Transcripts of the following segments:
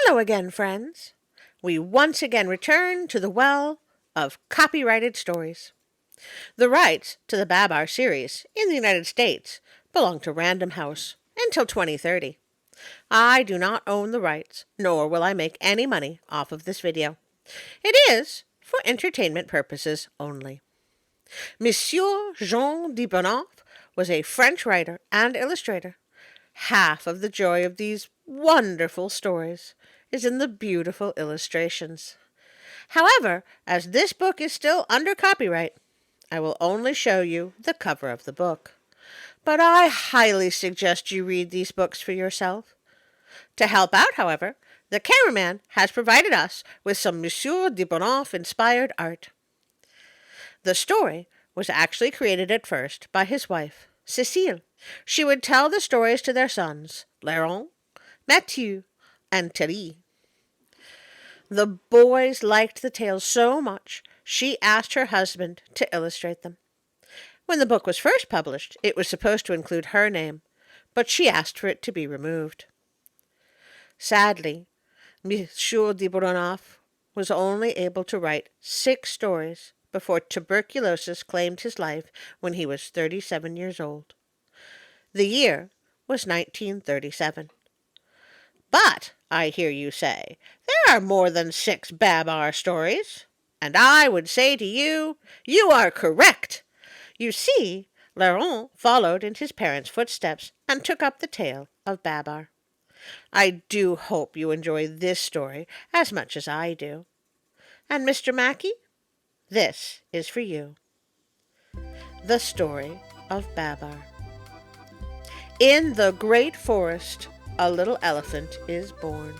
Hello again, friends. We once again return to the well of copyrighted stories. The rights to the Babar series in the United States belong to Random House until 2030. I do not own the rights, nor will I make any money off of this video. It is for entertainment purposes only. Monsieur Jean de Brunhoff was a French writer and illustrator. Half of the joy of these wonderful stories is in the beautiful illustrations. However, as this book is still under copyright, I will only show you the cover of the book. But I highly suggest you read these books for yourself. To help out, however, the cameraman has provided us with some Monsieur de Brunhoff inspired art. The story was actually created at first by his wife, Cécile. She would tell the stories to their sons, Laurent, Mathieu, and Thierry. The boys liked the tales so much, she asked her husband to illustrate them. When the book was first published, it was supposed to include her name, but she asked for it to be removed. Sadly, Monsieur de Brunhoff was only able to write 6 stories before tuberculosis claimed his life when he was 37 years old. The year was 1937. But, I hear you say, there are more than 6 Babar stories. And I would say to you, you are correct. You see, Laurent followed in his parents' footsteps and took up the tale of Babar. I do hope you enjoy this story as much as I do. And Mr. Mackey, this is for you. The story of Babar. In the great forest, a little elephant is born.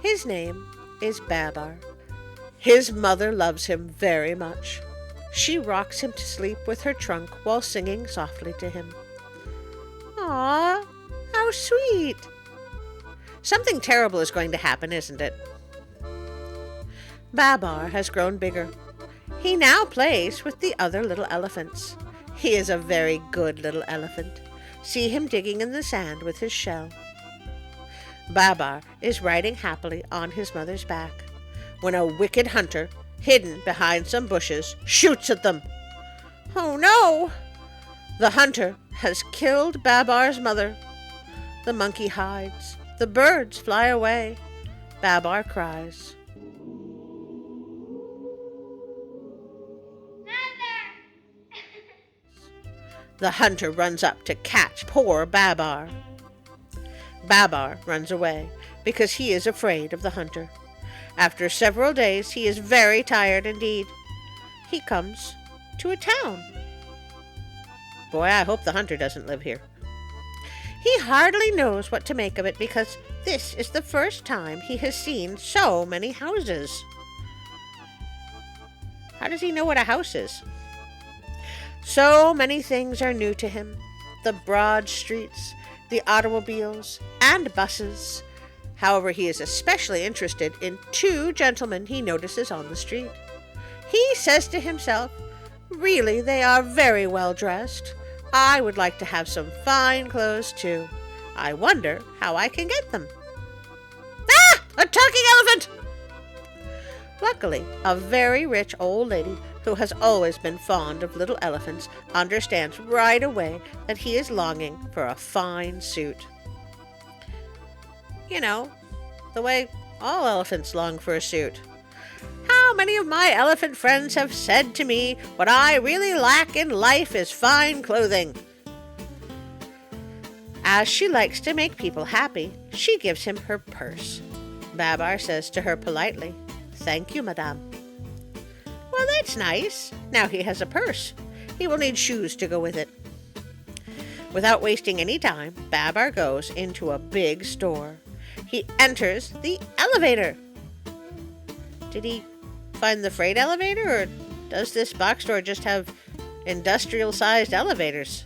His name is Babar. His mother loves him very much. She rocks him to sleep with her trunk while singing softly to him. "Ah, how sweet!" Something terrible is going to happen, isn't it? Babar has grown bigger. He now plays with the other little elephants. He is a very good little elephant. See him digging in the sand with his shell. Babar is riding happily on his mother's back when a wicked hunter, hidden behind some bushes, shoots at them. Oh no! The hunter has killed Babar's mother. The monkey hides. The birds fly away. Babar cries. The hunter runs up to catch poor Babar. Babar runs away because he is afraid of the hunter. After several days, he is very tired indeed. He comes to a town. Boy, I hope the hunter doesn't live here. He hardly knows what to make of it because this is the first time he has seen so many houses. How does he know what a house is? So many things are new to him. The broad streets, the automobiles, and buses. However, he is especially interested in 2 gentlemen he notices on the street. He says to himself, "Really, they are very well dressed. I would like to have some fine clothes too. I wonder how I can get them." Ah! A talking elephant! Luckily, a very rich old lady who has always been fond of little elephants understands right away that he is longing for a fine suit. You know, the way all elephants long for a suit. How many of my elephant friends have said to me, what I really lack in life is fine clothing? As she likes to make people happy, she gives him her purse. Babar says to her politely, "Thank you, madame." Well, that's nice. Now he has a purse. He will need shoes to go with it. Without wasting any time, Babar goes into a big store. He enters the elevator. Did he find the freight elevator, or does this box store just have industrial-sized elevators?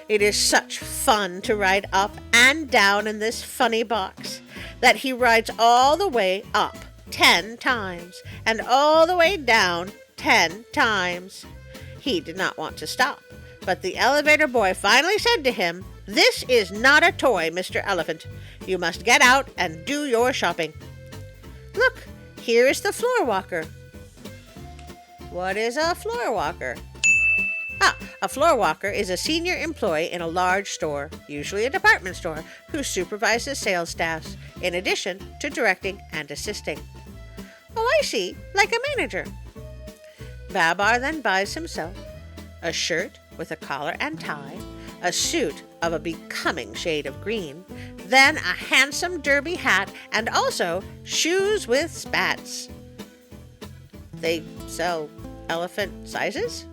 It is such fun to ride up and down in this funny box that he rides all the way up 10 times and all the way down 10 times. He did not want to stop, But the elevator boy finally said to him, "This is not a toy, Mr. Elephant. You must get out and do your shopping." "Look, here is the floor walker." What is a floor walker? A floor walker is a senior employee in a large store, usually a department store, who supervises sales staffs, in addition to directing and assisting. "Oh, I see, like a manager." Babar then buys himself a shirt with a collar and tie, a suit of a becoming shade of green, then a handsome derby hat, and also shoes with spats. They sell elephant sizes?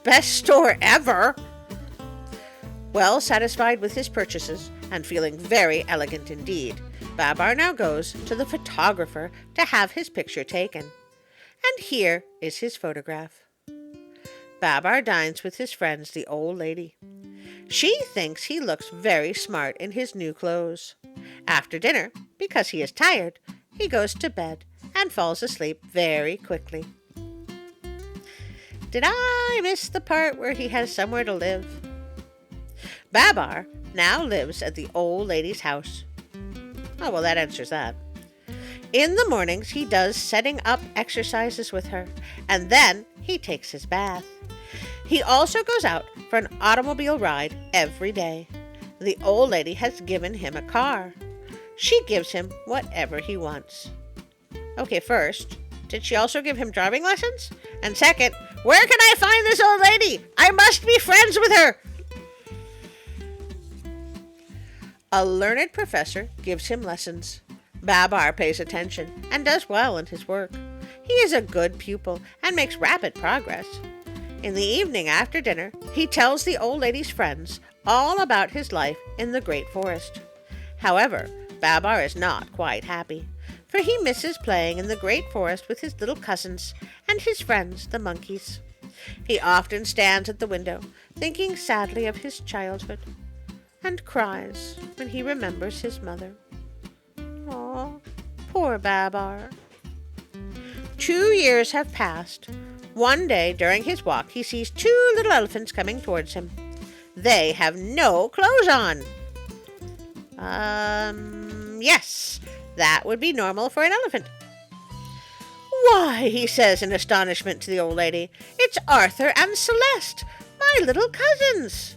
Best store ever! Well satisfied with his purchases and feeling very elegant indeed, Babar now goes to the photographer to have his picture taken. And here is his photograph. Babar dines with his friends, the old lady. She thinks he looks very smart in his new clothes. After dinner, because he is tired, he goes to bed and falls asleep very quickly. Did I miss the part where he has somewhere to live? Babar now lives at the old lady's house. Oh, well, that answers that. In the mornings, he does setting up exercises with her, and then he takes his bath. He also goes out for an automobile ride every day. The old lady has given him a car. She gives him whatever he wants. Okay, first, did she also give him driving lessons? And second, where can I find this old lady? I must be friends with her. A learned professor gives him lessons. Babar pays attention and does well in his work. He is a good pupil and makes rapid progress. In the evening after dinner, he tells the old lady's friends all about his life in the great forest. However, Babar is not quite happy, for he misses playing in the great forest with his little cousins and his friends, the monkeys. He often stands at the window, thinking sadly of his childhood, and cries when he remembers his mother. Oh, poor Babar. 2 years have passed. One day during his walk, he sees 2 little elephants coming towards him. They have no clothes on. Yes, that would be normal for an elephant. "Why," he says in astonishment to the old lady, "it's Arthur and Celeste, my little cousins."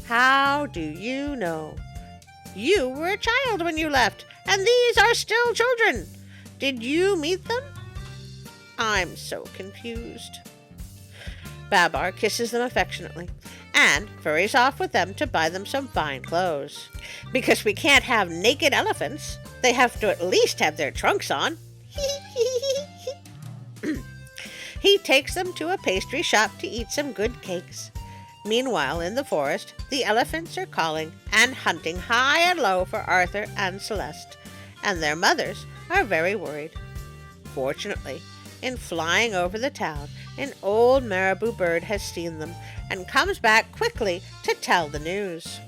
"How do you know? You were a child when you left, and these are still children. Did you meet them?" "I'm so confused." Babar kisses them affectionately and hurries off with them to buy them some fine clothes. Because we can't have naked elephants, they have to at least have their trunks on. He takes them to a pastry shop to eat some good cakes. Meanwhile, in the forest, the elephants are calling and hunting high and low for Arthur and Celeste, and their mothers are very worried. Fortunately, in flying over the town, an old marabou bird has seen them and comes back quickly to tell the news.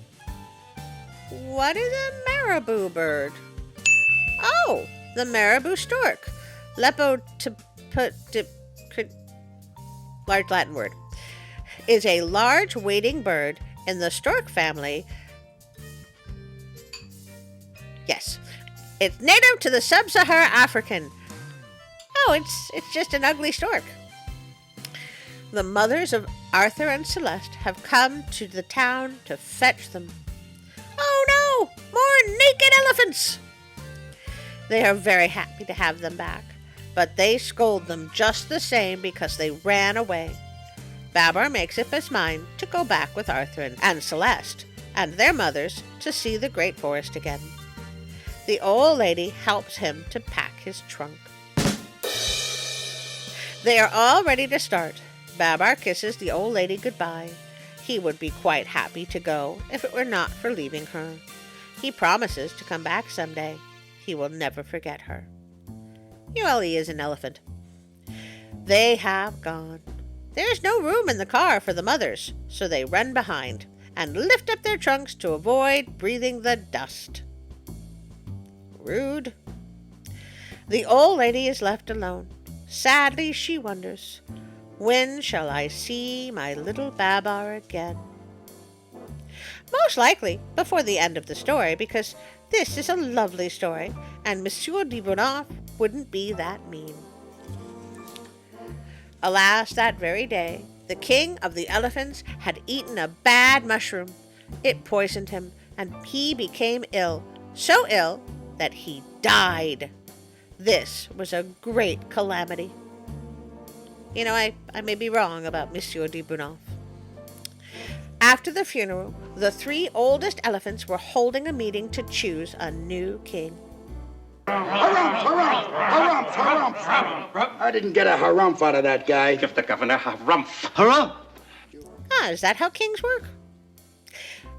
What is a marabou bird? Oh, the marabou stork. Large Latin word. Is a large wading bird in the stork family. Yes, it's native to the sub-Saharan African. Oh, it's just an ugly stork. The mothers of Arthur and Celeste have come to the town to fetch them. Oh no! More naked elephants! They are very happy to have them back, but they scold them just the same because they ran away. Babar makes up his mind to go back with Arthur and Celeste and their mothers to see the great forest again. The old lady helps him to pack his trunk. They are all ready to start. Babar kisses the old lady goodbye. He would be quite happy to go if it were not for leaving her. He promises to come back someday. He will never forget her. Well, he is an elephant. They have gone. There's no room in the car for the mothers, so they run behind and lift up their trunks to avoid breathing the dust. Rude. The old lady is left alone. Sadly, she wonders, When shall I see my little Babar again? Most likely before the end of the story, because this is a lovely story, and Monsieur de Brunhoff wouldn't be that mean. Alas, that very day, the king of the elephants had eaten a bad mushroom. It poisoned him, and he became ill, so ill that he died. This was a great calamity. I may be wrong about Monsieur de Brunhoff. After the funeral, the 3 oldest elephants were holding a meeting to choose a new king. Harumph, harumph, harumph, harumph. I didn't get a harumph out of that guy. Give the governor harumph. Harumph! Is that how kings work?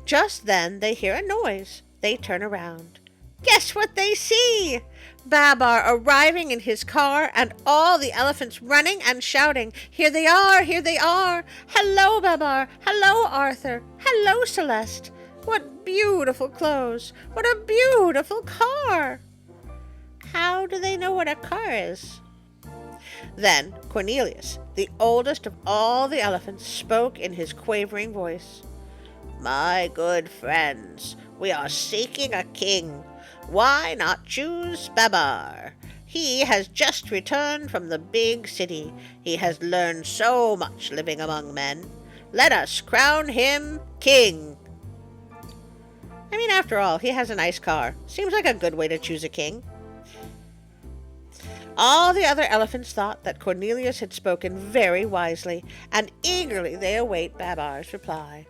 Just then they hear a noise. They turn around. Guess what they see? Babar arriving in his car, and all the elephants running and shouting, "Here they are! Here they are! Hello, Babar! Hello, Arthur! Hello, Celeste! What beautiful clothes! What a beautiful car!" How do they know what a car is? Then Cornelius, the oldest of all the elephants, spoke in his quavering voice. "My good friends, we are seeking a king. Why not choose Babar? He has just returned from the big city. He has learned so much living among men. Let us crown him king." After all, he has a nice car. Seems like a good way to choose a king. All the other elephants thought that Cornelius had spoken very wisely, and eagerly they await Babar's reply.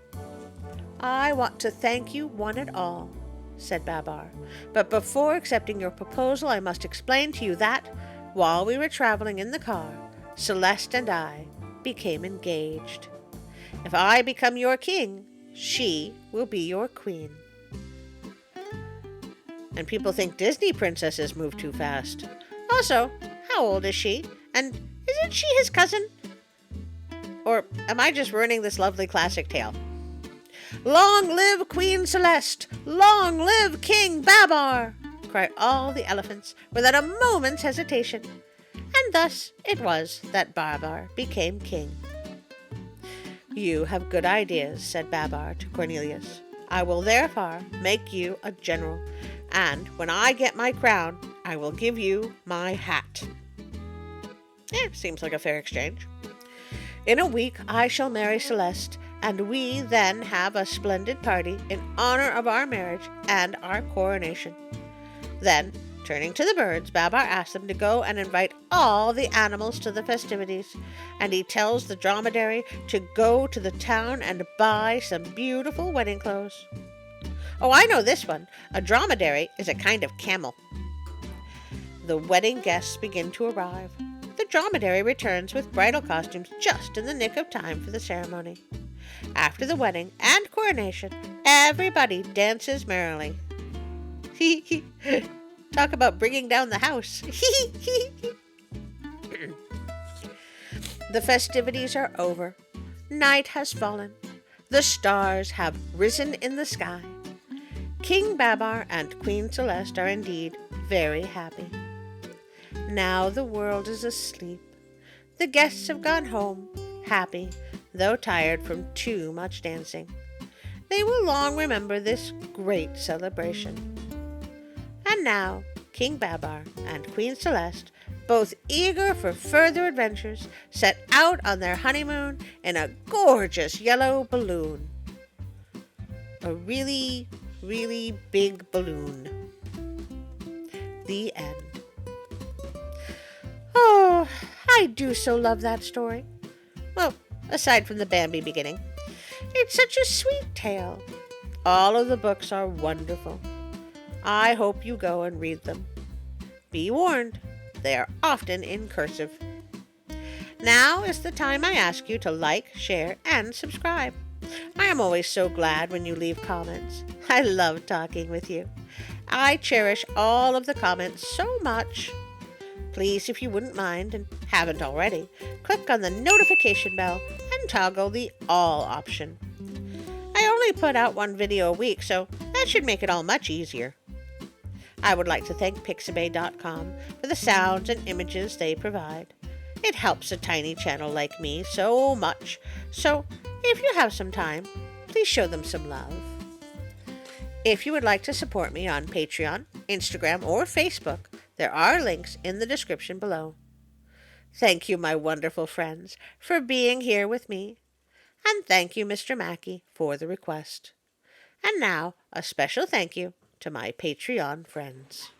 "I want to thank you one and all," said Babar, "but before accepting your proposal, I must explain to you that, while we were traveling in the car, Celeste and I became engaged. If I become your king, she will be your queen." And people think Disney princesses move too fast. Also, how old is she? And isn't she his cousin? Or am I just ruining this lovely classic tale? "Long live Queen Celeste! Long live King Babar!" cried all the elephants without a moment's hesitation. And thus it was that Babar became king. "You have good ideas," said Babar to Cornelius. "I will therefore make you a general, and when I get my crown, I will give you my hat." Seems like a fair exchange. "In a week I shall marry Celeste, and we then have a splendid party in honor of our marriage and our coronation." Then, turning to the birds, Babar asks them to go and invite all the animals to the festivities, and he tells the dromedary to go to the town and buy some beautiful wedding clothes. Oh, I know this one. A dromedary is a kind of camel. The wedding guests begin to arrive. The dromedary returns with bridal costumes just in the nick of time for the ceremony. After the wedding and coronation, everybody dances merrily. Talk about bringing down the house. The festivities are over. Night has fallen. The stars have risen in the sky. King Babar and Queen Celeste are indeed very happy. Now the world is asleep. The guests have gone home, happy, though tired from too much dancing. They will long remember this great celebration. And now King Babar and Queen Celeste, both eager for further adventures, set out on their honeymoon in a gorgeous yellow balloon. A really, really big balloon. The end. Oh, I do so love that story. Well, aside from the Bambi beginning. It's such a sweet tale. All of the books are wonderful. I hope you go and read them. Be warned, they are often in cursive. Now is the time I ask you to like, share, and subscribe. I am always so glad when you leave comments. I love talking with you. I cherish all of the comments so much. Please, if you wouldn't mind, and haven't already, click on the notification bell and toggle the all option. I only put out one video a week, so that should make it all much easier. I would like to thank Pixabay.com for the sounds and images they provide. It helps a tiny channel like me so much. So, if you have some time, please show them some love. If you would like to support me on Patreon, Instagram, or Facebook, there are links in the description below. Thank you, my wonderful friends, for being here with me. And thank you, Mr. Mackey, for the request. And now, a special thank you to my Patreon friends.